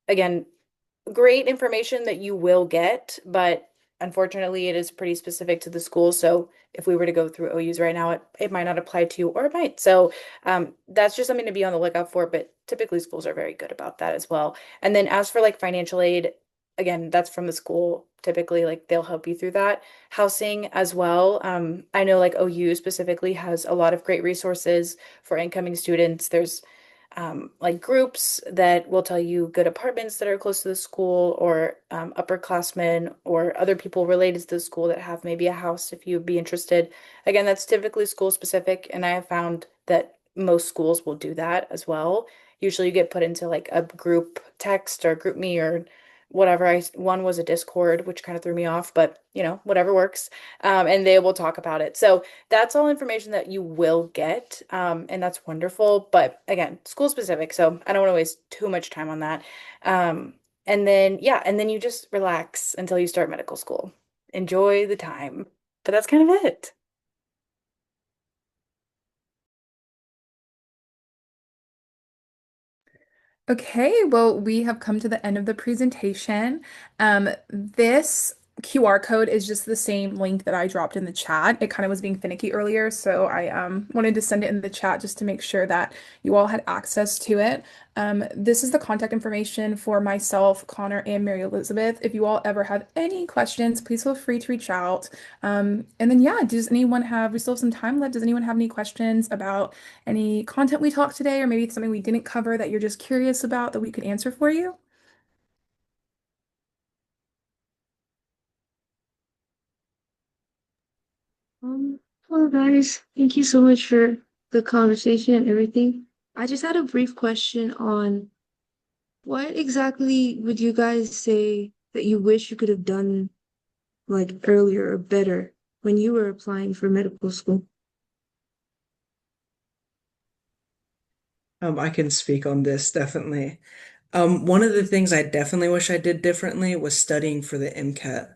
again, great information that you will get, but unfortunately, it is pretty specific to the school. So if we were to go through OUs right now, it might not apply to you, or it might. So that's just something to be on the lookout for. But typically, schools are very good about that as well. And then as for like financial aid, again, that's from the school. Typically, like they'll help you through that. Housing as well. I know like OU specifically has a lot of great resources for incoming students. There's like groups that will tell you good apartments that are close to the school, or upperclassmen or other people related to the school that have maybe a house if you'd be interested. Again, that's typically school specific, and I have found that most schools will do that as well. Usually you get put into like a group text or group me or whatever. One was a Discord, which kind of threw me off, but whatever works. And they will talk about it. So that's all information that you will get, and that's wonderful. But again, school specific, so I don't want to waste too much time on that. And then yeah, and then you just relax until you start medical school. Enjoy the time. But that's kind of it. Okay, well, we have come to the end of the presentation. This QR code is just the same link that I dropped in the chat. It kind of was being finicky earlier, so I wanted to send it in the chat just to make sure that you all had access to it. This is the contact information for myself, Connor, and Mary Elizabeth. If you all ever have any questions, please feel free to reach out. And then, yeah, we still have some time left. Does anyone have any questions about any content we talked today, or maybe it's something we didn't cover that you're just curious about that we could answer for you? Um, Hello guys. Thank you so much for the conversation and everything. I just had a brief question on what exactly would you guys say that you wish you could have done like earlier or better when you were applying for medical school? I can speak on this definitely. One of the things I definitely wish I did differently was studying for the MCAT.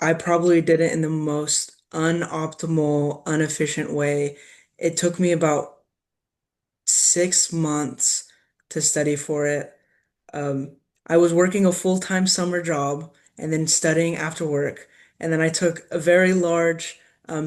I probably did it in the most unoptimal, inefficient way. It took me about 6 months to study for it. Um, I was working a full-time summer job and then studying after work. And then I took a very large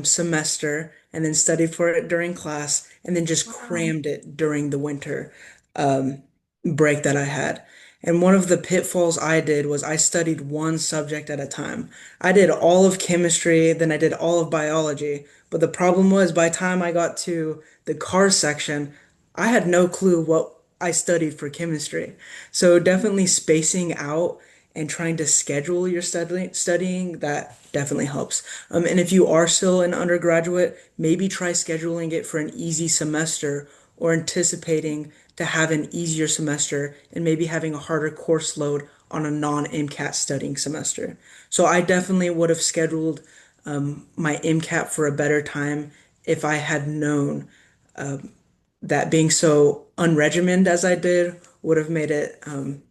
semester and then studied for it during class and then just Wow. crammed it during the winter um, break that I had. And one of the pitfalls I did was I studied one subject at a time. I did all of chemistry, then I did all of biology. But the problem was by the time I got to the car section, I had no clue what I studied for chemistry. So definitely spacing out and trying to schedule your studying, that definitely helps. And if you are still an undergraduate, maybe try scheduling it for an easy semester or anticipating to have an easier semester and maybe having a harder course load on a non-MCAT studying semester. So I definitely would have scheduled my MCAT for a better time if I had known that being so unregimented as I did would have made it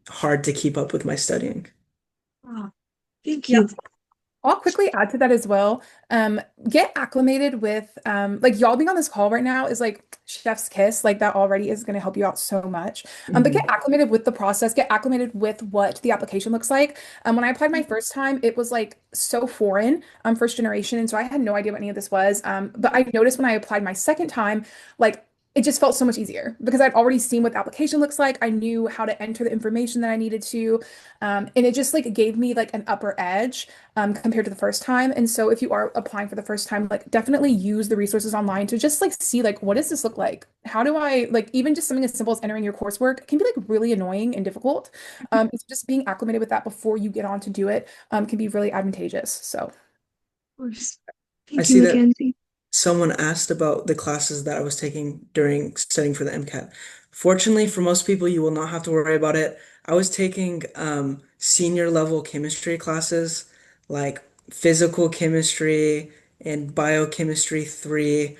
hard to keep up with my studying. Oh, thank Yeah. you. I'll quickly add to that as well. Get acclimated with like y'all being on this call right now is like chef's kiss. Like that already is going to help you out so much. But get Mhm. acclimated with the process. Get acclimated with what the application looks like. When I applied my first time, it was like so foreign, first generation, and so I had no idea what any of this was. But I noticed when I applied my second time, like it just felt so much easier because I'd already seen what the application looks like. I knew how to enter the information that I needed to. And it just like gave me like an upper edge compared to the first time. And so if you are applying for the first time, like definitely use the resources online to just like see like what does this look like? How do I like even just something as simple as entering your coursework can be like really annoying and difficult. And so just being acclimated with that before you get on to do it can be really advantageous. So course. I Thank you, see that Mackenzie. someone asked about the classes that I was taking during studying for the MCAT. Fortunately, for most people, you will not have to worry about it. I was taking senior level chemistry classes like physical chemistry and biochemistry 3.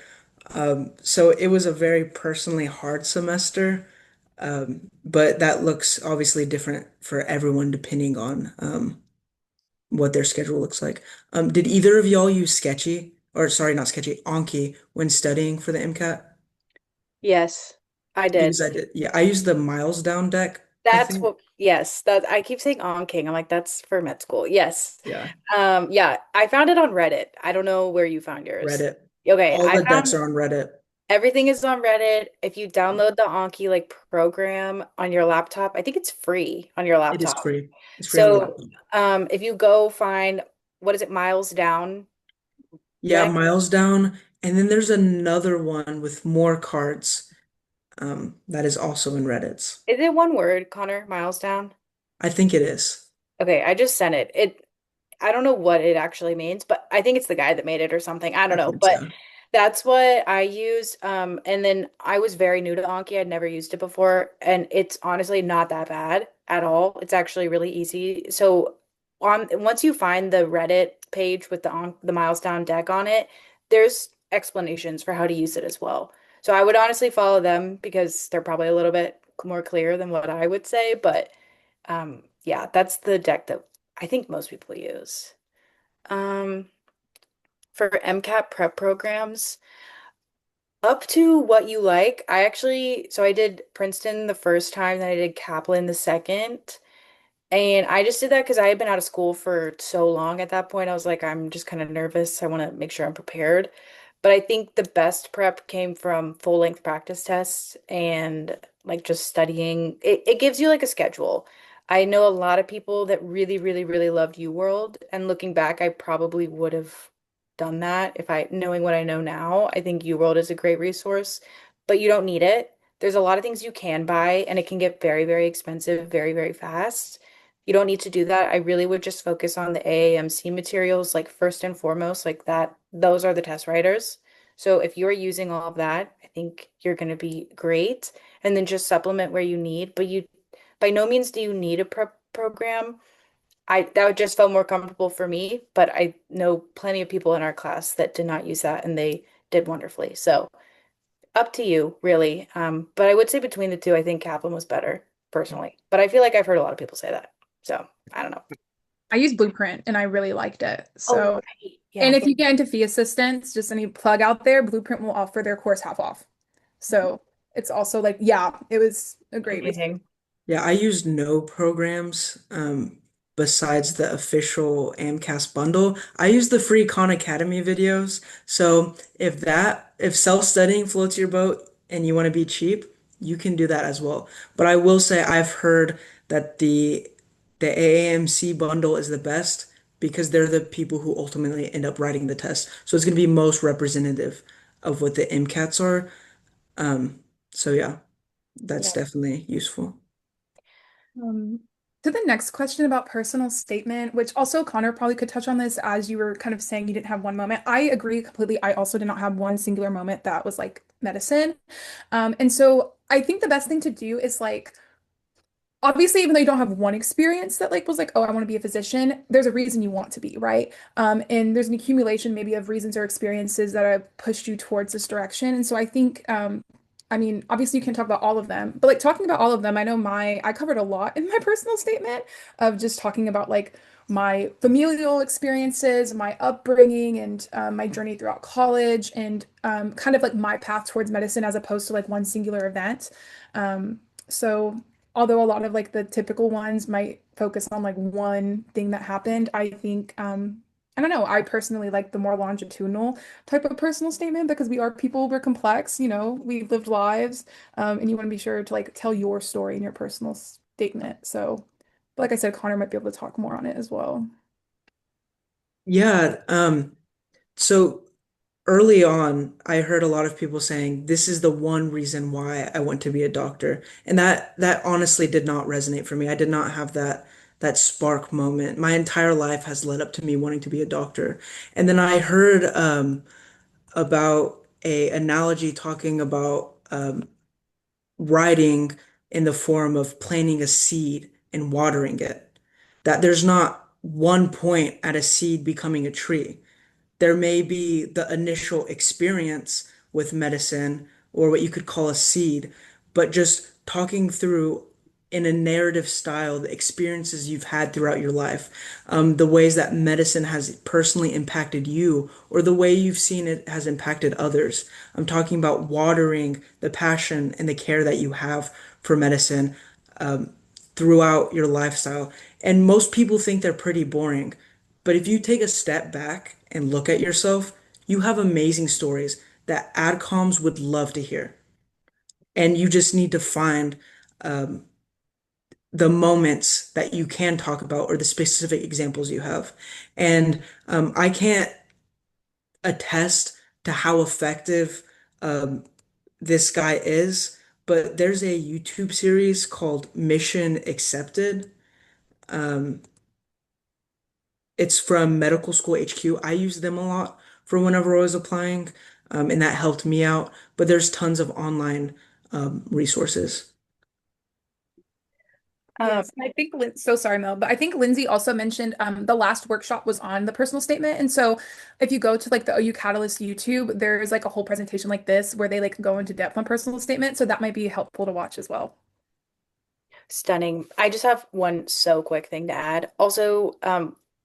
So it was a very personally hard semester, but that looks obviously different for everyone depending on what their schedule looks like. Did either of y'all use Sketchy, or sorry, not Sketchy, Anki when studying for the MCAT? Yes, I did. Because I did. Yeah, I used the Miles Down deck, I That's think. what, yes, that I keep saying on King. I'm like, that's for med school. Yes. Yeah, Yeah, I found it on Reddit. I don't know where you found yours. Reddit. Okay, All I the decks found are on Reddit. everything is on Reddit. If you download the Anki like program on your laptop, I think it's free on your It is laptop. free. It's free on the So, laptop. if you go find what is it, Miles Down Yeah, deck? Miles Down. And then there's another one with more cards that is also in Reddit's. Is it one word, Connor? Miles Down? I think it is. Okay, I just sent it. I don't know what it actually means, but I think it's the guy that made it or something. I don't I know, think but so. that's what I used. And then I was very new to Anki. I'd never used it before, and it's honestly not that bad at all. It's actually really easy. So on once you find the Reddit page with the Miles Down deck on it, there's explanations for how to use it as well. So I would honestly follow them because they're probably a little bit more clear than what I would say, but yeah, that's the deck that I think most people use. Um, for MCAT prep programs, up to what you like. So I did Princeton the first time, then I did Kaplan the second. And I just did that because I had been out of school for so long at that point. I was like, I'm just kind of nervous. I want to make sure I'm prepared. But I think the best prep came from full length practice tests and like just studying. It gives you like a schedule. I know a lot of people that really, really, really loved UWorld. And looking back, I probably would have done that if knowing what I know now. I think UWorld is a great resource, but you don't need it. There's a lot of things you can buy, and it can get very, very expensive very, very fast. You don't need to do that. I really would just focus on the AAMC materials, like first and foremost, like that. Those are the test writers. So if you're using all of that, I think you're going to be great. And then just supplement where you need. But you, by no means do you need a prep program. That would just feel more comfortable for me. But I know plenty of people in our class that did not use that and they did wonderfully. So up to you, really. But I would say between the two, I think Kaplan was better personally. But I feel like I've heard a lot of people say that. So I don't know. I used Blueprint and I really liked it. Oh, So, right. and Yeah. if you get into fee assistance, just any plug out there, Blueprint will offer their course half off. So it's also like, yeah, it was a great resource. Amazing. Yeah, I used no programs besides the official AMCAS bundle. I use the free Khan Academy videos. So if self-studying floats your boat and you want to be cheap, you can do that as well. But I will say I've heard that the AAMC bundle is the best because they're the people who ultimately end up writing the test. So it's going to be most representative of what the MCATs are. Um, so yeah, that's Yeah. definitely useful. Um, to the next question about personal statement, which also Connor probably could touch on this as you were kind of saying you didn't have one moment. I agree completely. I also did not have one singular moment that was like medicine. And so I think the best thing to do is like obviously, even though you don't have one experience that like was like, oh, I want to be a physician, there's a reason you want to be, right? And there's an accumulation maybe of reasons or experiences that have pushed you towards this direction. And so I think, I mean, obviously you can't talk about all of them, but like talking about all of them, I know I covered a lot in my personal statement of just talking about like my familial experiences, my upbringing, and my journey throughout college, and kind of like my path towards medicine as opposed to like one singular event. So although a lot of like the typical ones might focus on like one thing that happened, I think I don't know, I personally like the more longitudinal type of personal statement because we are people, we're complex, we lived lives, and you want to be sure to like tell your story in your personal statement. So, but like I said, Connor might be able to talk more on it as well. Yeah, so early on, I heard a lot of people saying this is the one reason why I want to be a doctor. And that honestly did not resonate for me. I did not have that spark moment. My entire life has led up to me wanting to be a doctor. And then I heard about a analogy talking about writing in the form of planting a seed and watering it. That there's not one point at a seed becoming a tree. There may be the initial experience with medicine or what you could call a seed, but just talking through in a narrative style the experiences you've had throughout your life, the ways that medicine has personally impacted you, or the way you've seen it has impacted others. I'm talking about watering the passion and the care that you have for medicine throughout your lifestyle. And most people think they're pretty boring. But if you take a step back and look at yourself, you have amazing stories that adcoms would love to hear. And you just need to find the moments that you can talk about or the specific examples you have. And I can't attest to how effective um, this guy is, but there's a YouTube series called Mission Accepted. Um, It's from Medical School HQ. I use them a lot for whenever I was applying, and that helped me out. But there's tons of online resources. Um, Yes, and I think so sorry, Mel, but I think Lindsay also mentioned the last workshop was on the personal statement. And so if you go to like the OU Catalyst YouTube, there's like a whole presentation like this where they like go into depth on personal statement. So that might be helpful to watch as well. Stunning. I just have one so quick thing to add. Also,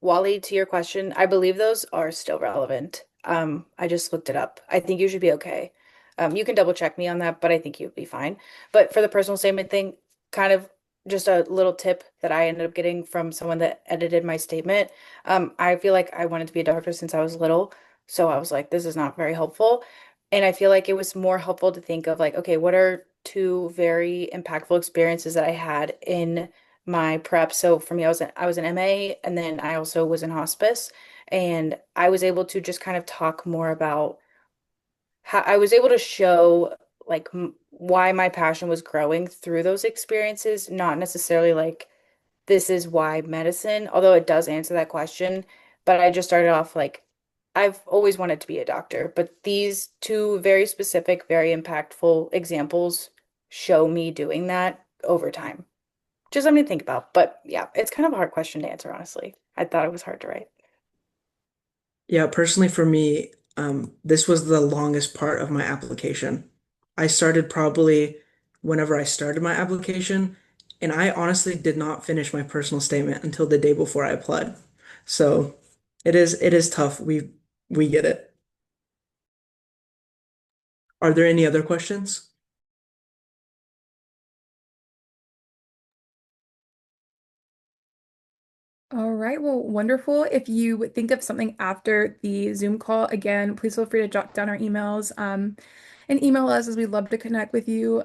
Wally, to your question, I believe those are still relevant. I just looked it up. I think you should be okay. You can double check me on that, but I think you'll be fine. But for the personal statement thing, kind of just a little tip that I ended up getting from someone that edited my statement. I feel like I wanted to be a doctor since I was little, so I was like, this is not very helpful. And I feel like it was more helpful to think of like, okay, what are two very impactful experiences that I had in my prep. So for me, I was an MA and then I also was in hospice. And I was able to just kind of talk more about how I was able to show like why my passion was growing through those experiences, not necessarily like this is why medicine, although it does answer that question. But I just started off like, I've always wanted to be a doctor, but these two very specific, very impactful examples show me doing that over time. Just something to think about. But yeah, it's kind of a hard question to answer, honestly. I thought it was hard to write. Yeah, personally for me, this was the longest part of my application. I started probably whenever I started my application, and I honestly did not finish my personal statement until the day before I applied. So it is tough. We get it. Are there any other questions? All right, well, wonderful. If you think of something after the Zoom call, again, please feel free to jot down our emails and email us as we'd love to connect with you.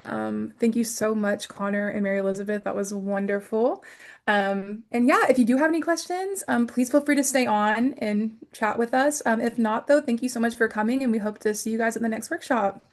Thank you so much, Connor and Mary Elizabeth. That was wonderful. And yeah, if you do have any questions, please feel free to stay on and chat with us. If not, though, thank you so much for coming, and we hope to see you guys at the next workshop.